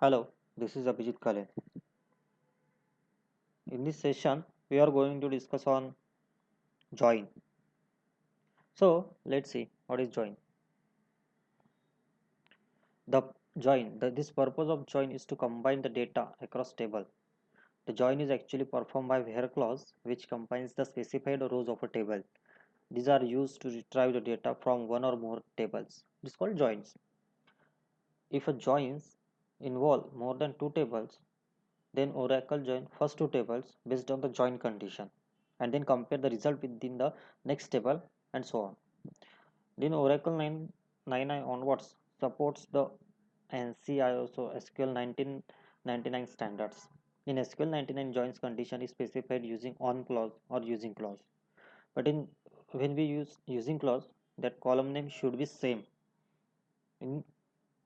Hello, this is Abhijit Kale. In this session, we are going to discuss on join. So, let's see what is join. The this purpose of join is to combine the data across table. The join is actually performed by where clause, which combines the specified rows of a table. These are used to retrieve the data from one or more tables. It is called joins. If a joins involve more than two tables, then Oracle join first two tables based on the join condition and then compare the result within the next table and so on. Then Oracle 9.9 onwards supports the ANSI ISO SQL 1999 standards. In SQL 99, joins condition is specified using on clause or using clause. But in when we use using clause, that column name should be same in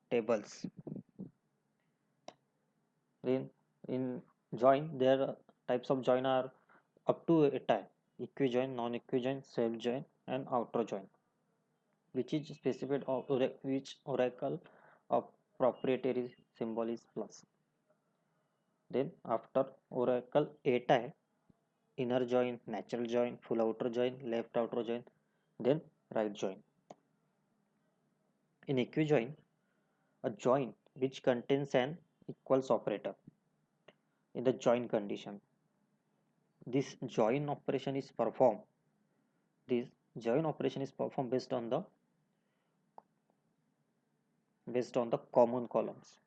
tables. Then in join, there are types of join are up to a type: equijoin, non-equijoin, self-join, and outer join, which is specified of which Oracle of proprietary symbol is plus. Then after Oracle A type, inner join, natural join, full outer join, left outer join, then right join. In equijoin, a join which contains an equals operator in the join condition. This join operation is performed. This join operation is performed based on the common columns.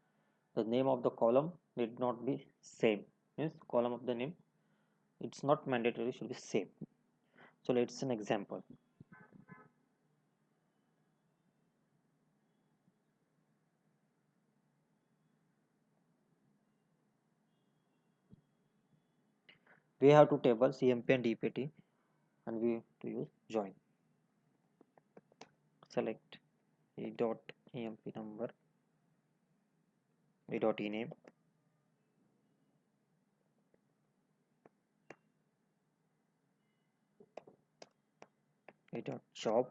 The name of the column need not be same. Means column of the name, it's not mandatory, should be same. So let's an example. We have two tables, EMP and DPT, and we to use join. Select e dot EMP number, e dot ename, e dot job,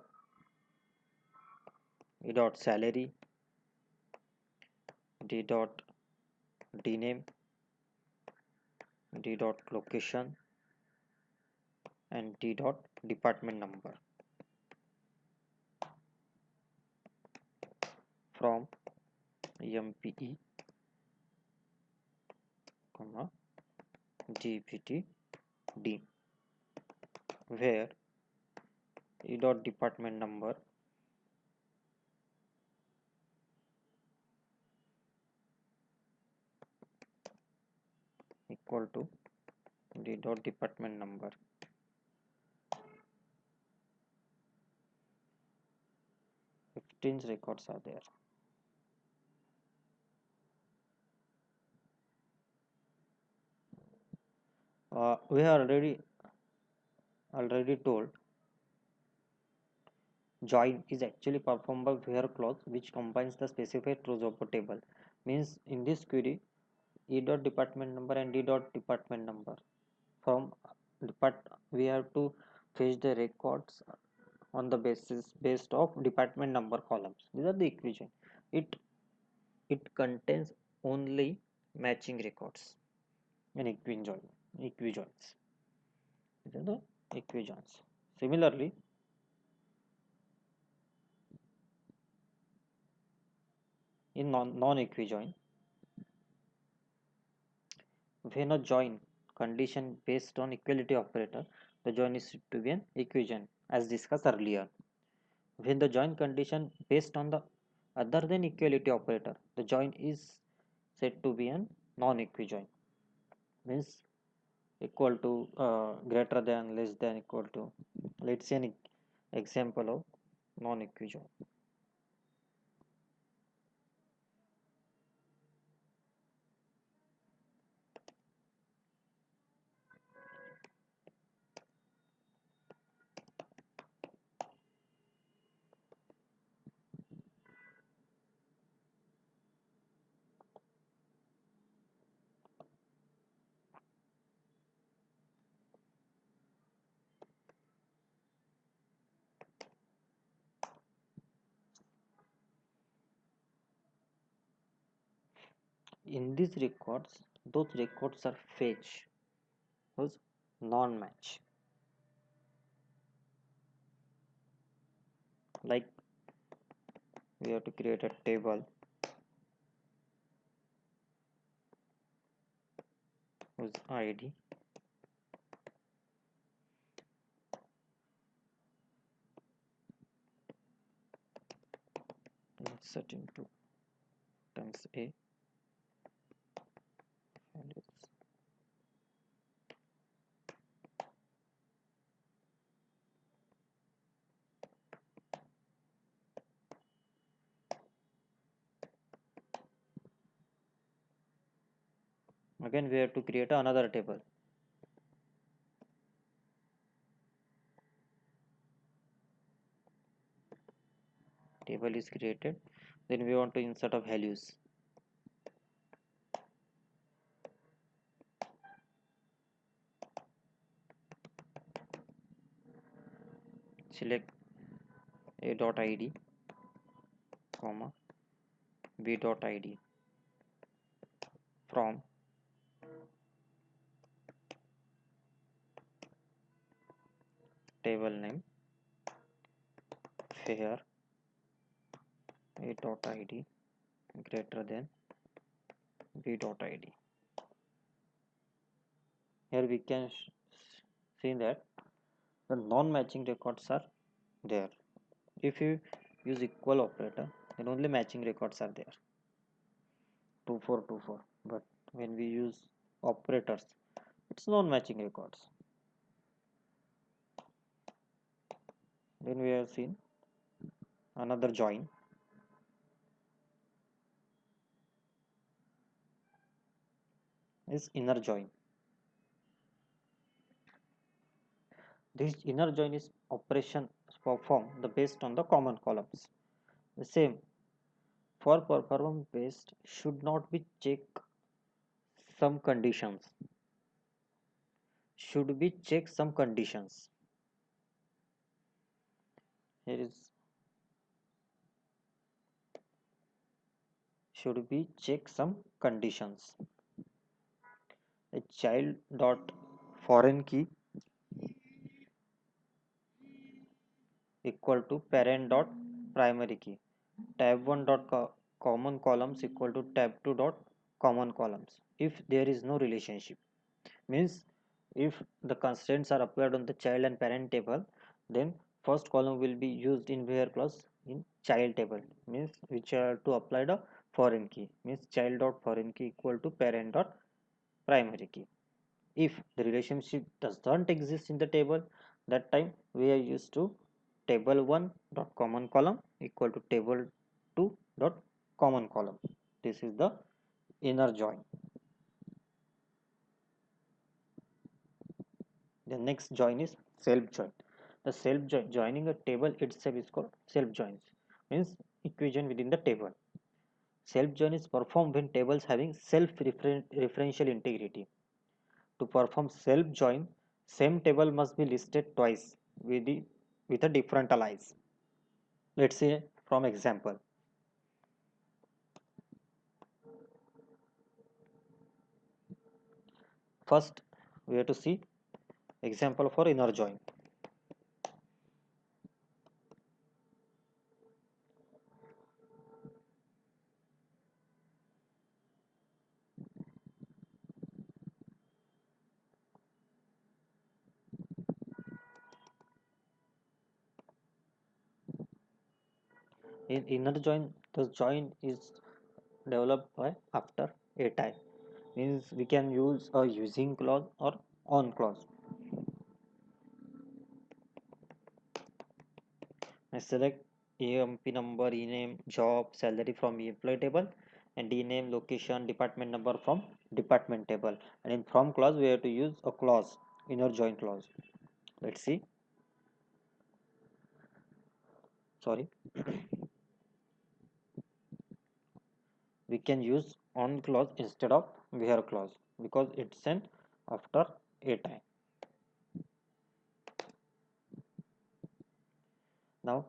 e dot salary, d dot dname, d dot location, and d dot department number from EMPE, comma DPT D, where e dot department number equal to d dot department number. 15 records are there. We are already told join is actually performed by where clause which combines the specified rows of a table. Means in this query, e dot department number and d dot department number from depart we have to fetch the records on the basis based of department number columns. These are the equation. It contains only matching records in equijoins. These are the equijoins. Similarly, in non-equijoin, when a join condition based on equality operator, the join is said to be an equijoin, as discussed earlier. When the join condition based on the other than equality operator, the join is said to be an non-equijoin. Means equal to, greater than, less than, equal to. Let's see an example of non-equijoin. In these records, those records are fetch whose non-match. Like we have to create a table whose ID insert into times A values. Again we have to create another table. Table is created. Then we want to insert a values. Select A dot ID, comma B dot ID from table name where A dot ID greater than B dot ID. Here we can see that the non-matching records are there. If you use equal operator, then only matching records are there. 2424. But when we use operators, it's non-matching records. Then we have seen another join. Is inner join. This inner join is operation performed based on the common columns. The same for performance based should not be check some conditions. Should be check some conditions. Here is should be check some conditions. A child dot foreign key equal to parent dot primary key. Tab 1 dot common columns equal to tab 2 dot common columns. If there is no relationship, means if the constraints are applied on the child and parent table, then first column will be used in where clause in child table, means which are to apply the foreign key, means child dot foreign key equal to parent dot primary key. If the relationship does not exist in the table, that time we are used to table 1 dot common column equal to table 2 dot common column. This is the inner join. The next join is self join. The self join, joining a table itself is called self joins, means equation within the table. Self join is performed when tables having self referential integrity. To perform self join, same table must be listed twice with a different alias. Let's say from example. First, we have to see example for inner join. In inner join, the join is developed by after a time. Means we can use a using clause or on clause. I select EMP number, ename, job, salary from employee table, and ename, location, department number from department table. And in from clause, we have to use a clause, inner join clause. Let's see. Sorry. We can use on clause instead of where clause because it's sent after a time. Now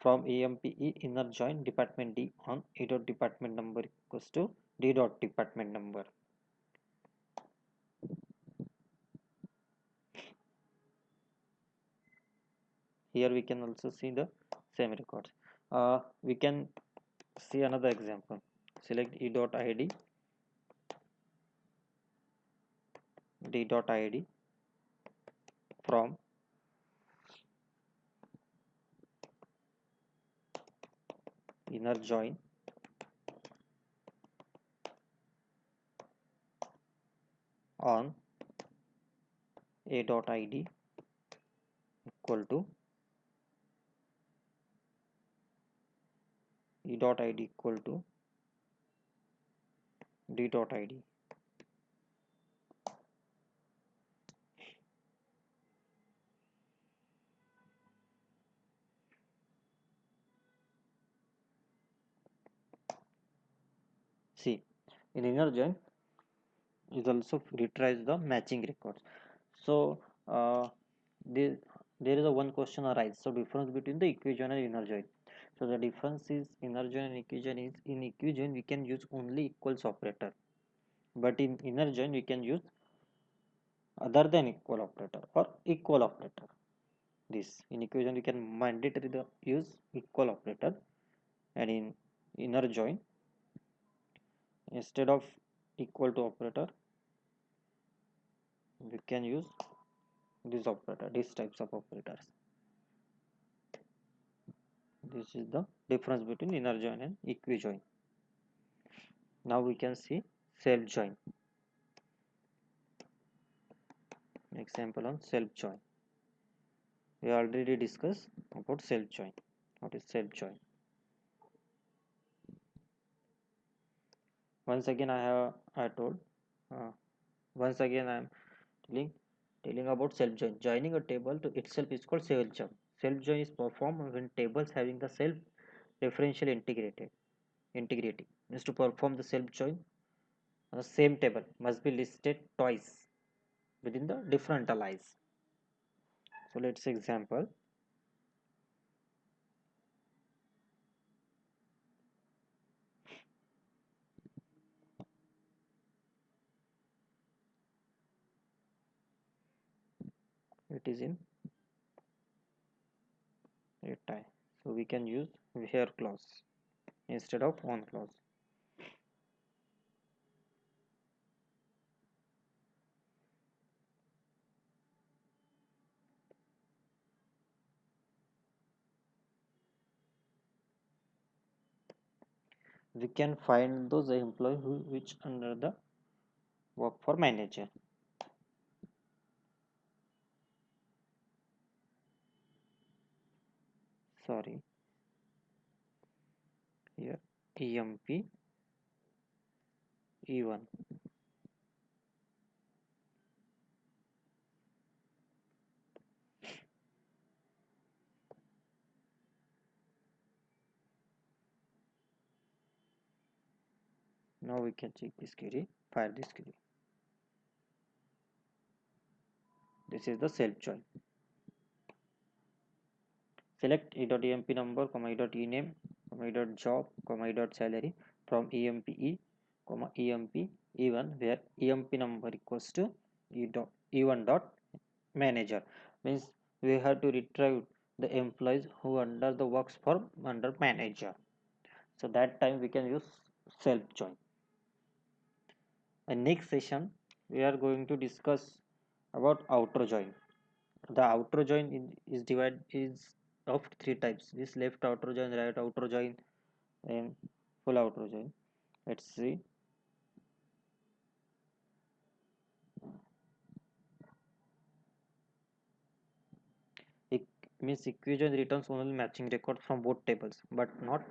from EMPE inner join department D on E dot department number equals to D dot department number. Here we can also see the same records. We can see another example. Select E dot ID, D dot ID from inner join on A dot ID equal to E dot ID equal to D dot ID. See, in inner join is also retrieves the matching records. So there, there is a one question arise. So difference between the equijoin and inner join. So the difference is inner join and equijoin is in equijoin we can use only equals operator, but in inner join we can use other than equal operator or equal operator. This in equation we can mandatory the use equal operator, and in inner join instead of equal to operator we can use this operator, these types of operators. This is the difference between inner join and equijoin. Now we can see self join. Example on self join. We already discussed about self join. What is self join? Once again I told once again I am telling about self join. Joining a table to itself is called self join. Self join is performed when tables having the self referential integrity. Means to perform the self join on the same table must be listed twice within the different allies. So let's say example. It is in a tie. So we can use where clause instead of on clause. We can find those employees who which under the work for manager. Sorry, here EMP E1. Now we can check this query, fire this query. This is the self join. Select e.emp number, e.ename, e.job, e.salary from empe, emp e1 where emp number equals to e1 dot manager. Means we have to retrieve the employees who under the works for under manager. So that time we can use self join. In next session we are going to discuss about outer join. The outer join is divided is of three types: this left outer join, right outer join, and full outer join. Let's see. It means equijoin returns only matching records from both tables but not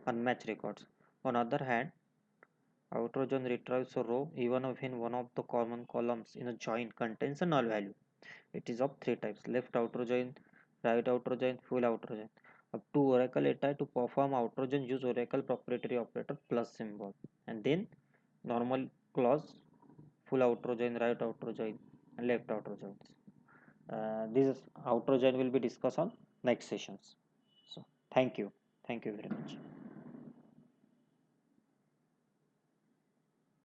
unmatched records. On other hand, outer join retrieves a row even if in one of the common columns in a join contains a null value. It is of three types: left outer join, right outer join, full outer join. Up to Oracle ATI to perform outer join use Oracle proprietary operator plus symbol, and then normal clause, full outer join, right outer join, and left outer joins. This outer join will be discussed on next sessions. So Thank you. Thank you very much.